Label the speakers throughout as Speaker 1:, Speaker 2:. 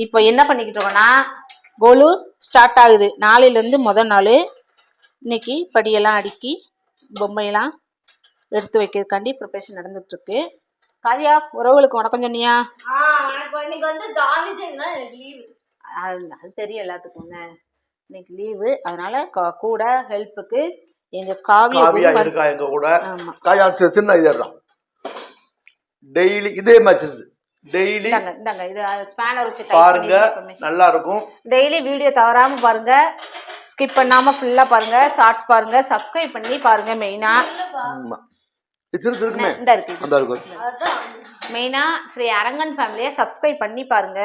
Speaker 1: இப்போ என்ன பண்ணிக்கிட்டு இருக்கோம்னா கொலு ஸ்டார்ட் ஆகுது. நாளையிலேருந்து முதல் நாள். இன்னைக்கு படியெல்லாம் அடுக்கி பொம்மையெல்லாம் எடுத்து வைக்கிறதுக்காண்டி ப்ரிப்பரேஷன் நடந்துட்டு இருக்கு. காவியா, உறவுகளுக்கு வணக்கம் சொன்னியா? அது தெரியும் எல்லாத்துக்கும். இன்னைக்கு லீவு, அதனால கூட ஹெல்ப்புக்கு எங்க காவியா இருக்கா எங்க கூட. காவியா
Speaker 2: சின்ன இதெல்லாம் டெய்லி இதே மாதிரி டெய்லி
Speaker 1: இந்தாங்க இது ஸ்பேனர் வச்சு
Speaker 2: பாருங்க, நல்லா இருக்கும்.
Speaker 1: டெய்லி வீடியோ தவறாம பாருங்க, ஸ்கிப் பண்ணாம ஃபுல்லா பாருங்க, ஷார்ட்ஸ் பாருங்க, சப்ஸ்கிரைப் பண்ணி பாருங்க. மெயினா மெயினா ஸ்ரீ அரங்கன் ஃபேமிலியை சப்ஸ்கிரைப் பண்ணி பாருங்க.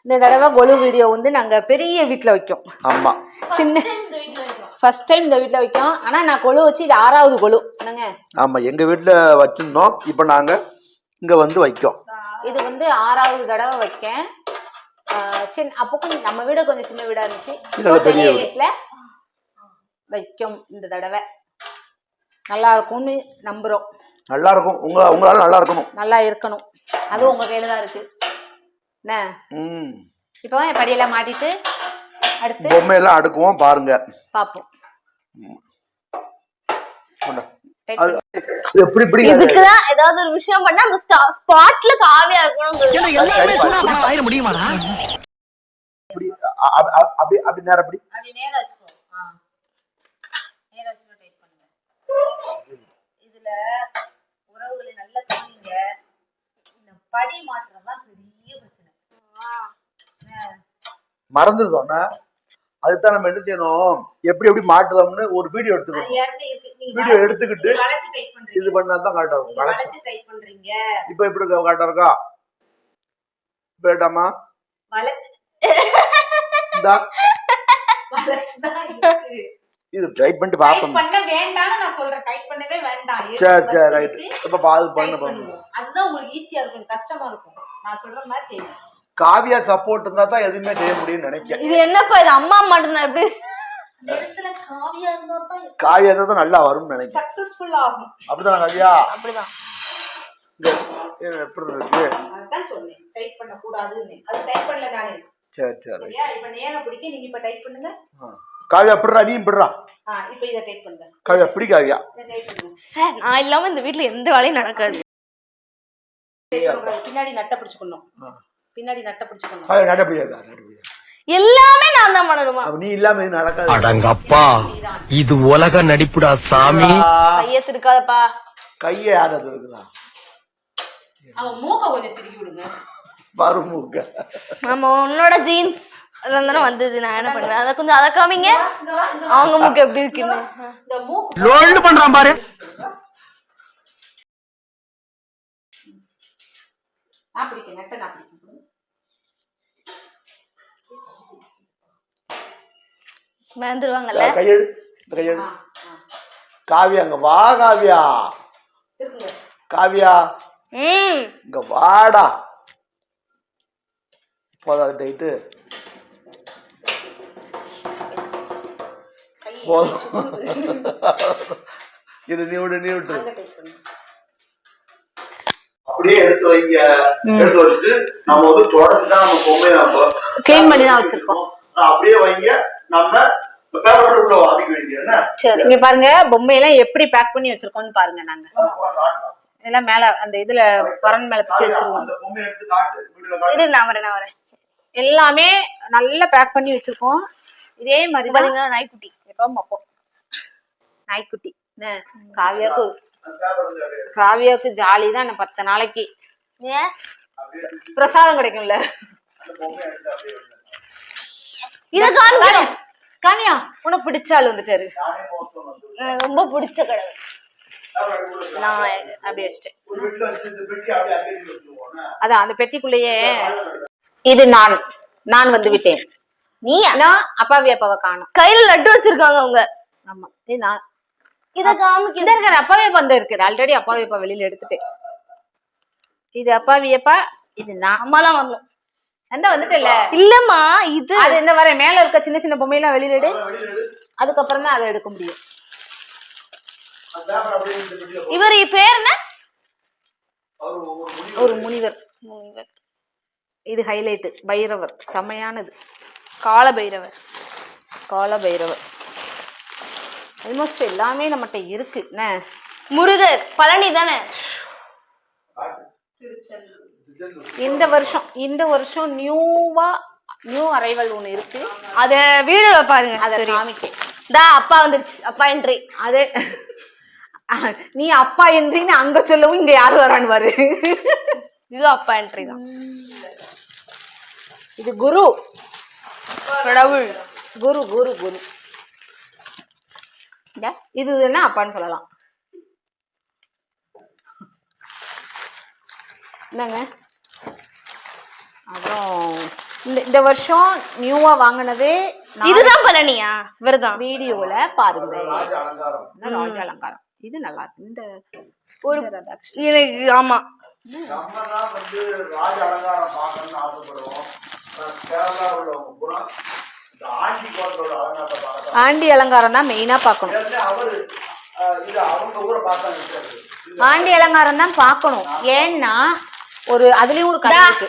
Speaker 1: இந்த தடவை கொலு வீடியோ வந்து நாங்க பெரிய வீட்டுல வைக்கோம்.
Speaker 2: ஆமா,
Speaker 1: சின்ன ஃபர்ஸ்ட் டைம் இந்த வீட்டுல வைக்கோம். ஆனா நான் கொலு வச்சு இது 6வது கொலு என்னங்க.
Speaker 2: ஆமா, எங்க வீட்டுல வச்சிருந்தோம், இப்ப நாங்க இங்க வந்து வைக்கோம்.
Speaker 1: இது வந்து 6வது தடவை வைக்கேன். சின்ன அப்போ கொஞ்சம் நம்ம வீடு கொஞ்சம் சின்ன வீடா இருந்துச்சு. பெரிய வீட்டுல வைக்கும். இந்த தடவை நல்லா இருக்கும்னு நம்புறோம்.
Speaker 2: நல்லா இருக்கும். உங்களால நல்லா இருக்கணும்,
Speaker 1: நல்லா இருக்கணும். அது உங்க கையில தான் இருக்கு. என்ன இப்போ படியெல்லாம் மாட்டிட்டு அடுத்து
Speaker 2: பொம்மையெல்லாம் அடுக்குவோம். பாருங்க,
Speaker 1: பாப்போம்.
Speaker 3: இதுக்குதான் ஏதாவது ஒரு விஷயம் பண்ணா அந்த ஸ்பாட்ல காவியா இருக்கணும்.
Speaker 2: முடியுமாடா? அப்படி நேரம் அப்படி
Speaker 1: நேரா வச்சுக்கோ. நேரா வச்சு டைப் பண்ணுங்க. இதுல உறவுகளை நல்லா தெரியுங்க. இந்த படி மாற்றம் தான் பெரிய பிரச்சனை.
Speaker 2: மறந்துடுதோன்னா அதுதான் நம்ம என்ன செய்யணும், எப்படி எப்படி மாட்டுதோம்னு ஒரு வீடியோ எடுத்துக்கணும். வீடியோ எடுத்துக்கிட்டு இது பண்ணாதான் கரெக்டா இருக்கும்.
Speaker 1: வளைச்சு டைப் பண்றீங்க.
Speaker 2: இப்போ எப்படி கரெக்டா இருக்கா? வேண்டாமா? இது டைப் பண்ணிட்டு பாப்போம்.
Speaker 1: பண்ண வேண்டாம்னு நான் சொல்றேன். டைப் பண்ணவே வேண்டாம்.
Speaker 2: சரி ரைட். இப்ப பாது பண்ணுங்க.
Speaker 1: அதுதான் உங்களுக்கு ஈஸியா இருக்கும், கஷ்டமா இருக்கும். நான் சொல்ற மாதிரி செய்யுங்க.
Speaker 2: காவியா சப்போர்ட் இருந்தா தான் எதுவுமே செய்ய முடியும்னு நினைக்கிறேன்.
Speaker 3: இது என்னப்பா, இது அம்மா மட்டும் தான் எப்படி
Speaker 1: நேரத்துல காவியா இருந்தா தான்
Speaker 2: காவியா தான் நல்லா வரும்னு நினைக்கிறேன்.
Speaker 1: சக்சஸ்ஃபுல் ஆகும்.
Speaker 2: அப்படிதான் காவியா?
Speaker 1: அப்படிதான்.
Speaker 2: எப்படி இருக்கு?
Speaker 1: அதான் சொன்னேன் டைப் பண்ண கூடாதுன்னு. அது டைப் பண்ணல நானே.
Speaker 2: சரி சரி.
Speaker 1: இப்போ நேரா பிடிக்க நீங்க இப்ப டைப் பண்ணுங்க.
Speaker 2: காவியா பிடுறா, நீ பிடுறா.
Speaker 1: இப்போ இத டைப் பண்ணுங்க.
Speaker 2: காவியா பிடி. காவியா
Speaker 1: இத டைப் பண்ணுங்க.
Speaker 3: சார், நான் இல்லாம இந்த வீட்ல எந்த வேலையும் நடக்காது.
Speaker 1: பின்னாடி நட்ட பிடிச்சுக்கணும். பின்னாடி நட்ட பிடிச்சுக்கணும்.
Speaker 2: காவியா நட்ட பிடியா.
Speaker 3: எல்லாமே நான் தான் பண்ணணுமா?
Speaker 2: நீ இல்லாம இது நடக்காது.
Speaker 4: அடங்கப்பா, இது உலக நடிப்புடா சாமி.
Speaker 3: கைய திருக்காதப்பா.
Speaker 2: கையை யாராவது இருக்குதா?
Speaker 1: அவன் மூக்க கொஞ்சம் திருக்கி விடுங்க.
Speaker 2: பாரு மூக்க.
Speaker 3: ஆமா, உன்னோட ஜீன்ஸ் அதனால வந்தது. நான் என்ன பண்ணுவேன், அத கொஞ்சம் அத காமிங்க. அவங்க மூக்கு எப்படி இருக்குன்னு.
Speaker 1: இந்த மூக்கு
Speaker 4: லோல்ட் பண்றான் பாரு.
Speaker 1: நான் பிடிக்க நட்ட நான் பிடிக்க.
Speaker 3: வந்துருவாங்கல்ல.
Speaker 2: கையெடு கையெடு. காவியா அங்க வா. காவியா
Speaker 1: இருக்குங்க.
Speaker 2: காவியா இங்க வாடா. போதாட்டு இது நீ விட்டு அப்படியே எடுத்து வைங்க. எடுத்து வச்சுட்டு நம்ம வந்து தொடச்சுதான் நம்ம பொம்மையை
Speaker 1: கிளீன் பண்ணி தான் வச்சிருக்கோம்.
Speaker 2: அப்படியே வைங்க. நம்ம பேப்பர் உள்ள வாங்கி வைங்க.
Speaker 1: சரி, இங்க பாருங்க பொம்மையெல்லாம் எப்படி பேக் பண்ணி வச்சிருக்கோம்னு பாருங்க. நாங்க இதெல்லாம் மேல அந்த இதுல பரன் மேல தூக்கி வச்சிருக்கோம்.
Speaker 3: நான் வரேன்.
Speaker 1: எல்லாமே நல்லா பேக் பண்ணி வச்சிருக்கோம். இதே மாதிரி
Speaker 3: பாருங்க. நாய்க்குட்டி
Speaker 1: எப்பவும் அப்போ நாய்க்குட்டி காவியாவுக்கு ஜாலி தான். 10 நாளைக்கு பிரசாதம் கிடைக்கும்ல.
Speaker 3: இது
Speaker 1: காமியா உனக்கு பிடிச்சாலும் வந்துட்டாரு.
Speaker 3: எனக்கு ரொம்ப பிடிச்ச கடவுள்.
Speaker 1: நான் அப்படி வச்சுட்டேன். அதான் அந்த பெட்டிக்குள்ளேயே இது நான் வந்து விட்டேன்.
Speaker 3: நீ
Speaker 1: அப்பாவை காணும்.
Speaker 3: கையில லட்டு வச்சிருக்காங்க அவங்க.
Speaker 1: ஆமா, இது நான்.
Speaker 3: இத காமிக்க
Speaker 1: அப்பாவே வந்து இருக்கு. ஆல்ரெடி அப்பாவியப்பா வெளியில எடுத்துட்டேன். இது அப்பாவியப்பா, இது நான்.
Speaker 3: அம்மா தான் வரணும்.
Speaker 1: அந்த வந்துட்டல.
Speaker 3: இல்லம்மா, இது
Speaker 1: அது இந்த வர மேல இருக்க சின்ன சின்ன பொம்மையெல்லாம் வெளியில எடு. அதுக்கப்புறம் தான் அதை எடுக்க முடியும்.
Speaker 2: பேப்பர் அப்படியே இந்த பெட்டியில போடு.
Speaker 3: இவர் பேர் என்ன?
Speaker 2: அவரு
Speaker 1: ஒரு முனிவர்.
Speaker 3: முனிவர்.
Speaker 1: இது ஹைலைட். பைரவர் செமையானது.
Speaker 3: கால பைரவர்.
Speaker 1: கால பைரவர் ஆல்மோஸ்ட் எல்லாமே நம்மகிட்ட இருக்கு என்ன.
Speaker 3: முருகர் பழனி தானே?
Speaker 1: இந்த வருஷம் நியூ அரைவல் ஒன்று இருக்கு.
Speaker 3: அத வீடியோல பாருங்க.
Speaker 1: அதை காமிக்க
Speaker 3: அப்பா வந்துருச்சு. அப்பா என்ட்ரி.
Speaker 1: அது நீ அப்பா என்றின்னு அங்க சொல்லவும் இங்க யாரு வரான்னு பாரு.
Speaker 3: இது அப்பா என்ட்ரி தான்.
Speaker 1: இது குரு
Speaker 3: கடவுள்.
Speaker 1: குரு குரு குரு. இது என்ன அப்பான்னு சொல்லலாம். என்னங்க அப்புறம் இந்த வருஷம் நியூவா வாங்கினது
Speaker 3: இதுதான் பழனியா? இவர்தான்.
Speaker 1: வீடியோல பாருங்க.
Speaker 2: ராஜ அலங்காரம்.
Speaker 1: ராஜ அலங்காரம் இது நல்லா இருக்கு. இந்த
Speaker 3: ஒரு எனக்கு ஆமா
Speaker 2: நம்ம தான் வந்து ராஜ அலங்காரம் பார்க்கணும்னு ஆசைப்படுவோம். கேரளா உள்ளவங்க பூரா இந்த ஆண்டி கோட்டோட அலங்காரத்தை பார்க்க
Speaker 1: ஆண்டி அலங்காரம் தான் மெயினா பார்க்கணும்.
Speaker 2: அவரு இது அவங்க ஊரை பார்த்தாங்க.
Speaker 1: ஆண்டி அலங்காரம் தான் பார்க்கணும். ஏன்னா அதுலயும் ஒரு கதை இருக்கு.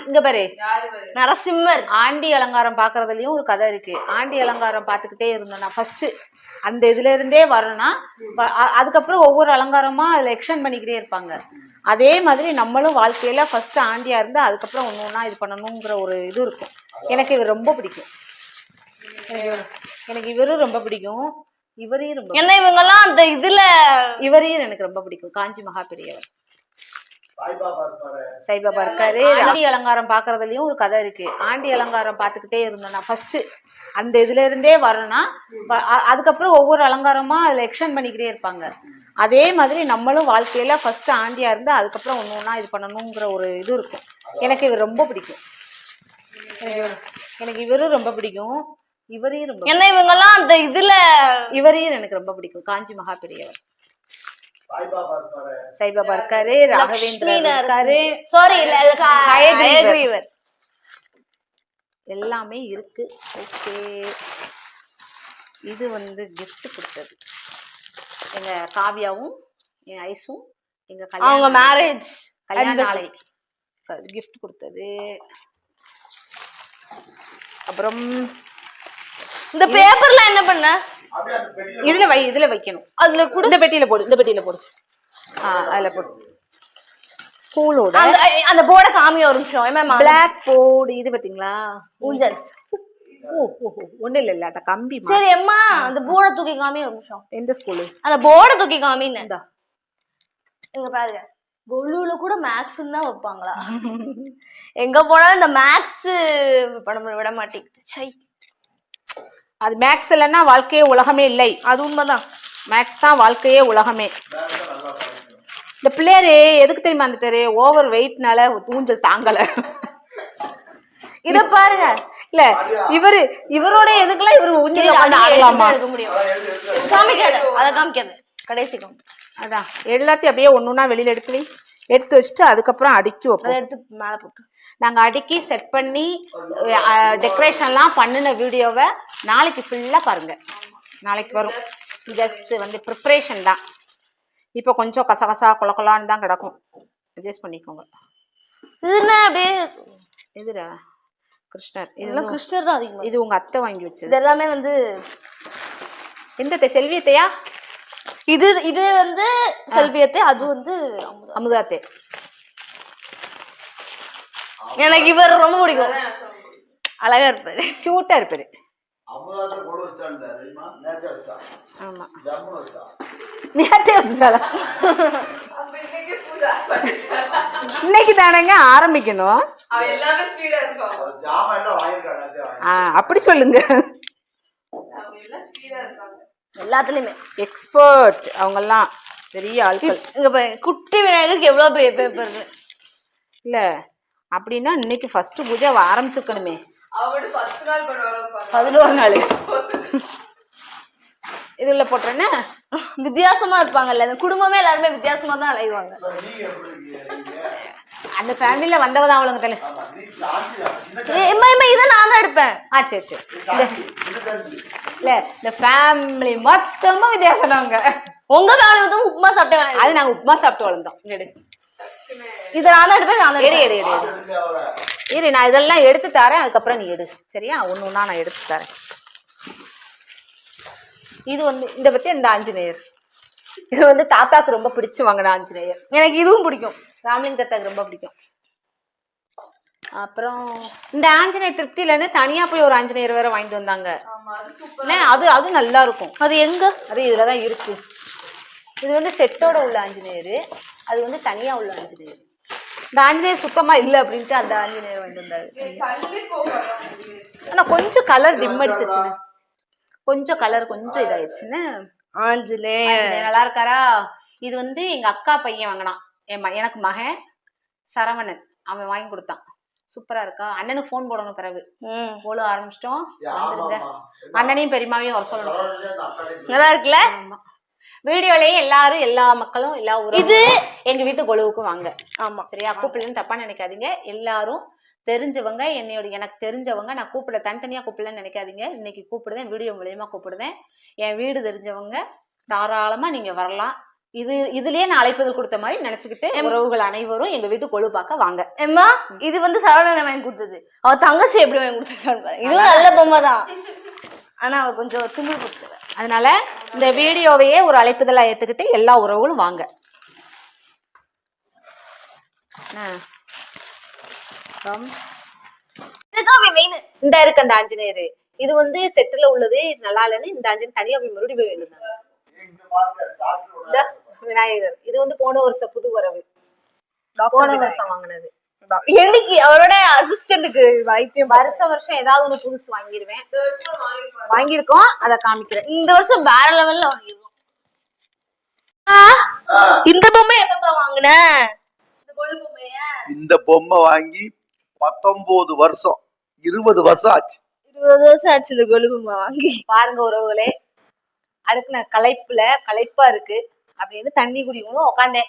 Speaker 1: இங்க பாரு
Speaker 3: நரசிம்மர்.
Speaker 1: ஆண்டி அலங்காரம் பாக்குறதுலயும் ஒரு கதை இருக்கு. ஆண்டி அலங்காரம் பார்த்துக்கிட்டே இருந்தோம்னா ஃபர்ஸ்ட் அந்த இதுல இருந்தே வரணும்னா அதுக்கப்புறம் ஒவ்வொரு அலங்காரமா அதுல எக்ஸ்டெண்ட் பண்ணிக்கிட்டே இருப்பாங்க. அதே மாதிரி நம்மளும் வாழ்க்கையில ஃபர்ஸ்ட் ஆண்டியா இருந்தா அதுக்கப்புறம் ஒண்ணு ஒண்ணா இது பண்ணணுங்கிற ஒரு இது இருக்கும். எனக்கு இவர் ரொம்ப பிடிக்கும். எனக்கு இவரும் ரொம்ப பிடிக்கும். இவரையும் ரொம்ப
Speaker 3: என்ன இவங்க எல்லாம் அந்த இதுல
Speaker 1: இவரையும் எனக்கு ரொம்ப பிடிக்கும். காஞ்சி மகா பெரியவர் சாய்பாபா இருக்காரு. ஆண்டி அலங்காரம் பாக்குறதுலயும் ஒரு கதை இருக்கு. ஆண்டி அலங்காரம் பார்த்துக்கிட்டே இருந்தோம்னா ஃபர்ஸ்ட் அந்த இதுல இருந்தே வரணும்னா அதுக்கப்புறம் ஒவ்வொரு அலங்காரமா அதுல எக்ஸ்டெண்ட் பண்ணிக்கிட்டே இருப்பாங்க. அதே மாதிரி நம்மளும் வாழ்க்கையில ஃபர்ஸ்ட் ஆண்டியா இருந்தா அதுக்கப்புறம் ஒண்ணு ஒண்ணா இது பண்ணணுங்கிற ஒரு இது இருக்கும். எனக்கு இவர் ரொம்ப பிடிக்கும். எனக்கு இவரும் ரொம்ப பிடிக்கும். இவரையும் ரொம்ப
Speaker 3: என்ன இவங்க எல்லாம் அந்த இதுல
Speaker 1: இவரையும் எனக்கு ரொம்ப பிடிக்கும். காஞ்சி மகா பெரியவர் சாய்பாபா இருக்காரு. ராகவேந்திரர் இருக்காரு.
Speaker 3: சாரி ஹயக்ரீவர்
Speaker 1: எல்லாமே இருக்கு. ஓகே இது வந்து gift கொடுத்தது எங்க காவியாவும் என் ஐஸும் எங்க
Speaker 3: அவங்க மேரேஜ்
Speaker 1: கல்யாண நாளைக்கு gift கொடுத்தது. அப்புறம்
Speaker 3: இந்த பேப்பர்ல என்ன பண்ண?
Speaker 1: இதுல வைக்கணும்.
Speaker 3: அதுல கூட
Speaker 1: இந்த பெட்டியில போடு. அதுல போடு. ஸ்கூலோட
Speaker 3: அந்த போர்ட காமி ஒரு நிமிஷம்.
Speaker 1: பிளாக் போர்டு இது பாத்தீங்களா?
Speaker 3: ஊஞ்சல்.
Speaker 1: ஒண்ணு இல்ல அந்த கம்பி.
Speaker 3: சரி அம்மா அந்த போர்ட தூக்கி காமி ஒரு நிமிஷம்.
Speaker 1: எந்த ஸ்கூலு?
Speaker 3: அந்த போர்ட தூக்கி காமின்னு. இங்க பாருங்க. கொலுல கூட மேக்ஸ் தான் வைப்பாங்களா? எங்க போனாலும் இந்த மேக்ஸ் படம் விட மாட்டேங்குது. சை
Speaker 1: அது மேக்ஸ் இல்லைன்னா வாழ்க்கையே உலகமே இல்லை.
Speaker 3: அது உண்மைதான்.
Speaker 1: மேக்ஸ் தான் வாழ்க்கையே உலகமே. இந்த பிள்ளையாரு எதுக்கு தெரியுமா வந்துட்டாரு? ஓவர் வெயிட்னால ஊஞ்சல் தாங்கல.
Speaker 3: இத பாருங்க.
Speaker 1: இல்ல இவரோட எதுக்குலாம் இவரு ஊஞ்சல் ஆடலாமா?
Speaker 3: எடுக்க முடியும். காமிக்காத. அத காமிக்காத. கடைசி காமி.
Speaker 1: அதான் எல்லாத்தையும் அப்படியே ஒண்ணுன்னா வெளியில எடுத்து வச்சுட்டு அதுக்கப்புறம் அடுக்கி வைப்போம்.
Speaker 3: எடுத்து மேல போட்டு
Speaker 1: நாங்க அடுக்கி செட் பண்ணி டெக்கரேஷன்லாம் பண்ணின வீடியோவை நாளைக்கு ஃபுல்லா பாருங்க. நாளைக்கு வரும். ஜஸ்ட் வந்து ப்ரிப்பரேஷன் தான். இப்போ கொஞ்சம் கசகசா கொலக்கொலான்னு தான் கிடக்கும். அட்ஜஸ்ட் பண்ணிக்கோங்க.
Speaker 3: இது என்ன அப்படியே
Speaker 1: எதுடா? கிருஷ்ணர்.
Speaker 3: இதெல்லாம் கிருஷ்ணர் தான் அதிகமா.
Speaker 1: இது உங்க அத்தை வாங்கி வச்சது.
Speaker 3: இது எல்லாமே வந்து
Speaker 1: எந்த செல்வியத்தையா?
Speaker 3: இது வந்து செல்வியத்தை. அது வந்து
Speaker 1: அமுதாத்தே.
Speaker 3: எனக்கு இவர் ரொம்ப பிடிக்கும். அழகா இருப்பாரு.
Speaker 1: கியூட்டா இருப்பாரு.
Speaker 2: ஆமா
Speaker 1: நேத்தே வச்சுட்டாளா? இன்னைக்கு தானங்க ஆரம்பிக்கணும். அப்படி சொல்லுங்க.
Speaker 3: எல்லாத்துலயுமே
Speaker 1: எக்ஸ்பர்ட் அவங்கெல்லாம். பெரிய ஆட்கள்.
Speaker 3: இங்க குட்டி விநாயகருக்கு எவ்வளவு பெரிய பேப்பர்
Speaker 1: இல்ல அப்படின்னா இன்னைக்கு ஃபர்ஸ்ட் பூஜை ஆரம்பிச்சிருக்கணுமே. 11 நாள் இதுல போட்டேன்னா
Speaker 3: வித்தியாசமா இருப்பாங்கல்ல. அந்த குடும்பமே எல்லாருமே வித்தியாசமா தான் அலைவாங்க.
Speaker 1: அந்த ஃபேமிலில வந்தவதான் அவளுங்க தலை.
Speaker 3: இதை நான் தான் எடுப்பேன்.
Speaker 1: சரி இல்ல இந்த ஃபேமிலி மொத்தமும் வித்தியாசம்ங்க.
Speaker 3: உங்க ஃபேமிலி வந்து உப்புமா சாப்பிட்டு
Speaker 1: அது நாங்க உப்புமா சாப்பிட்டு வளர்ந்தோம். எடு
Speaker 3: இதை நான் தான் எடுப்பேன், நான் தான்
Speaker 1: எடு எடு எடு இரு, நான் இதெல்லாம் எடுத்து தரேன், அதுக்கப்புறம் நீ எடு சரியா? ஒண்ணு ஒண்ணா நான் எடுத்து தரேன். இது வந்து இந்த பத்தி இந்த ஆஞ்சநேயர், இது வந்து தாத்தாக்கு ரொம்ப பிடிச்சு வாங்கின ஆஞ்சநேயர்.
Speaker 3: எனக்கு இதுவும் பிடிக்கும்,
Speaker 1: ராமலிங்க தாத்தாக்கு ரொம்ப பிடிக்கும். அப்புறம் இந்த ஆஞ்சநேயர் திருப்தியிலன்னு தனியா போய் ஒரு ஆஞ்சநேயர் வேற வாங்கிட்டு வந்தாங்க. அது அது நல்லா இருக்கும்.
Speaker 3: அது எங்க?
Speaker 1: அது இதுலதான் இருக்கு. இது வந்து செட்டோட உள்ள ஆஞ்சநேயர், அது வந்து தனியா உள்ள ஆஞ்சநேயர். இந்த ஆஞ்சநேயர் சுத்தமா இல்லை அப்படின்ட்டு அந்த ஆஞ்சநேயர் வாங்கிட்டு வந்தாரு. ஆனா கொஞ்சம் கலர் டிம் அடிச்சிருச்சுன்னு, கொஞ்சம் கலர் கொஞ்சம் இதாயிடுச்சுன்னு.
Speaker 3: ஆஞ்சநேயர்
Speaker 1: நல்லா இருக்காரா? இது வந்து எங்க அக்கா பையன் வாங்கினான். எனக்கு மகன் சரவணன் அவன் வாங்கி கொடுத்தான். சூப்பரா இருக்கா? அண்ணனுக்கு போன் போடணும். பிறகு போல ஆரம்பிச்சிட்டோம். வந்துருங்க, அண்ணனையும் பெரியமாவையும் வர சொல்லணும்.
Speaker 3: நல்லா இருக்குல்ல?
Speaker 1: வீடியோலயே எல்லாரும் எல்லா மக்களும் எல்லா ஊரும் இது எங்க வீட்டு கொழுவுக்கும் வாங்க.
Speaker 3: ஆமா
Speaker 1: சரியா? கூப்பிடலன்னு தப்பா நினைக்காதீங்க. எல்லாரும் தெரிஞ்சவங்க, எனக்கு தெரிஞ்சவங்க. நான் கூப்பிட தனித்தனியா கூப்பிடலன்னு நினைக்காதீங்க. இன்னைக்கு கூப்பிடுதேன், வீடியோ மூலியமா கூப்பிடுதேன். என் வீடு தெரிஞ்சவங்க தாராளமா நீங்க வரலாம். இதுலயே நான் அழைப்புதல் கொடுத்த மாதிரி நினைச்சுக்கிட்டு உறவுகள் அனைவரும் எங்க வீட்டு கொழு பார்க்க வாங்க.
Speaker 3: ஏம்மா, இது வந்து சரவணனை வாங்கி கொடுத்தது. அவ தங்கச்சி எப்படி வாங்கி கொடுத்துருக்கான்னு, இதுவும் நல்ல பொம்மை தான். ஆனா அவ கொஞ்சம் திமிரு பிடிச்சவ.
Speaker 1: அதனால இந்த வீடியோவையே ஒரு அழைப்புதலா ஏத்துக்கிட்டு எல்லா உறவுகளும் வாங்க. இந்த இருக்கு அந்த ஆஞ்சநேயர், இது வந்து செட்டுல உள்ளது. இது நல்லா இல்லைன்னு இந்த ஆஞ்சநேயர் தனியா போய் மறுபடியும் போய் வேணும். விநாயகர் இது வந்து போன வருஷம் புது வரவு, போன வருஷம் வாங்கினது.
Speaker 3: என்னைக்கு அவரோட அசிஸ்டன்ட்டுக்கு வைத்தியம்
Speaker 1: வருஷம் ஏதாவது ஒண்ணு புதுசு வாங்கிருவேன். வாங்கியிருக்கோம், அதை காமிக்கிறேன்.
Speaker 3: இந்த வருஷம் வேற லெவல்ல வாங்கிருக்கோம். இந்த பொம்மை எப்ப வாங்கின? இந்த கொழு பொம்மைய
Speaker 2: இந்த பொம்மை வாங்கி 19 வருஷம் 20 வருஷம் ஆச்சு.
Speaker 3: 20 வருஷம் ஆச்சு இந்த கொழு பொம்மை வாங்கி.
Speaker 1: பாருங்க உறவுகளே, அடுத்த களைப்பா இருக்கு அப்படின்னு தண்ணி குடிக்கணும் உட்காந்தேன்.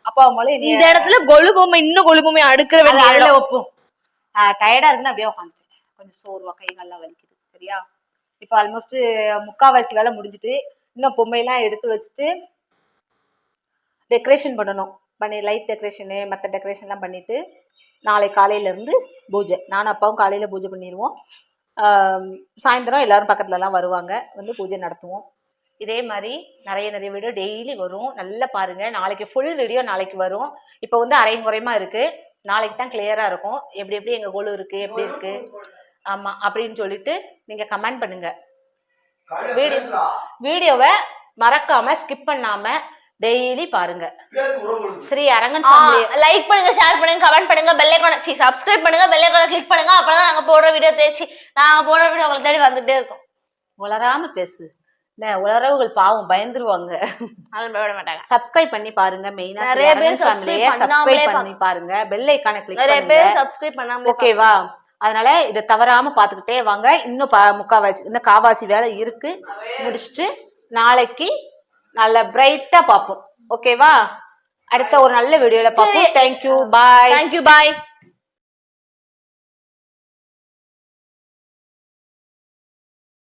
Speaker 1: அப்பா அம்மாலும்
Speaker 3: இந்த இடத்துல கொழு பொம்மை இன்னும் கொழு பொம்மை அடுக்கிற வேண்டிய
Speaker 1: வைப்போம். டயர்டா இருக்குன்னு அப்படியே உட்காந்துட்டேன். கொஞ்சம் சோர்வா, கை கால்லாம் வலிக்குது. சரியா? இப்ப ஆல்மோஸ்ட் முக்காவாசி வேலை முடிஞ்சுட்டு, இன்னும் பொம்மையெல்லாம் எடுத்து வச்சுட்டு டெக்கரேஷன் பண்ணணும். லைட் டெக்கரேஷனு மற்ற டெக்கரேஷன்லாம் பண்ணிட்டு நாளைக்கு காலையில இருந்து பூஜை. நானும் அப்பாவும் காலையில பூஜை பண்ணிடுவோம். சாயந்தரம் எல்லாரும் பக்கத்துலலாம் வருவாங்க, வந்து பூஜை நடத்துவோம். இதே மாதிரி நிறைய வீடியோ டெய்லி வரும். நல்லா பாருங்க. நாளைக்கு ஃபுல் வீடியோ நாளைக்கு வரும். இப்போ வந்து அரையும் குறையுமா இருக்கு, நாளைக்கு தான் கிளியரா இருக்கும். எப்படி எங்க கோலு இருக்கு, எப்படி இருக்கு, ஆமா அப்படின்னு சொல்லிட்டு நீங்க கமெண்ட் பண்ணுங்க. வீடியோவை மறக்காம ஸ்கிப் பண்ணாம டெய்லி பாருங்க. ஸ்ரீ அரங்கன்
Speaker 3: லைக் பண்ணுங்க, ஷேர் பண்ணுங்க, கமெண்ட் பண்ணுங்க, பெல் ஐகானை சப்ஸ்கிரைப் பண்ணுங்க, பெல் ஐகானை கிளிக் பண்ணுங்க. அப்பதான் நாங்க போடுற வீடியோ உங்களுக்கு தேடி வந்துட்டே இருக்கும்.
Speaker 1: உளராம பேசு. உறவுகள் பாவம் பயந்துருவாங்க,
Speaker 3: விட மாட்டாங்க.
Speaker 1: சப்ஸ்கிரைப் பண்ணி பாருங்க. மெயினா
Speaker 3: நிறைய பேர்
Speaker 1: சப்ஸ்கிரைப் பண்ணி பாருங்க, பெல் ஐகானை கிளிக்
Speaker 3: நிறைய பேர் சப்ஸ்கிரைப் பண்ணாம.
Speaker 1: ஓகேவா? அதனால இதை தவறாம பாத்துக்கிட்டே வாங்க. இன்னும் முக்காவாசி இந்த காவாசி வேலை இருக்கு, முடிச்சுட்டு நாளைக்கு நல்ல பிரைட்டா பார்ப்போம். ஓகேவா? அடுத்த ஒரு நல்ல வீடியோல பார்ப்போம். தேங்க்யூ, பாய்.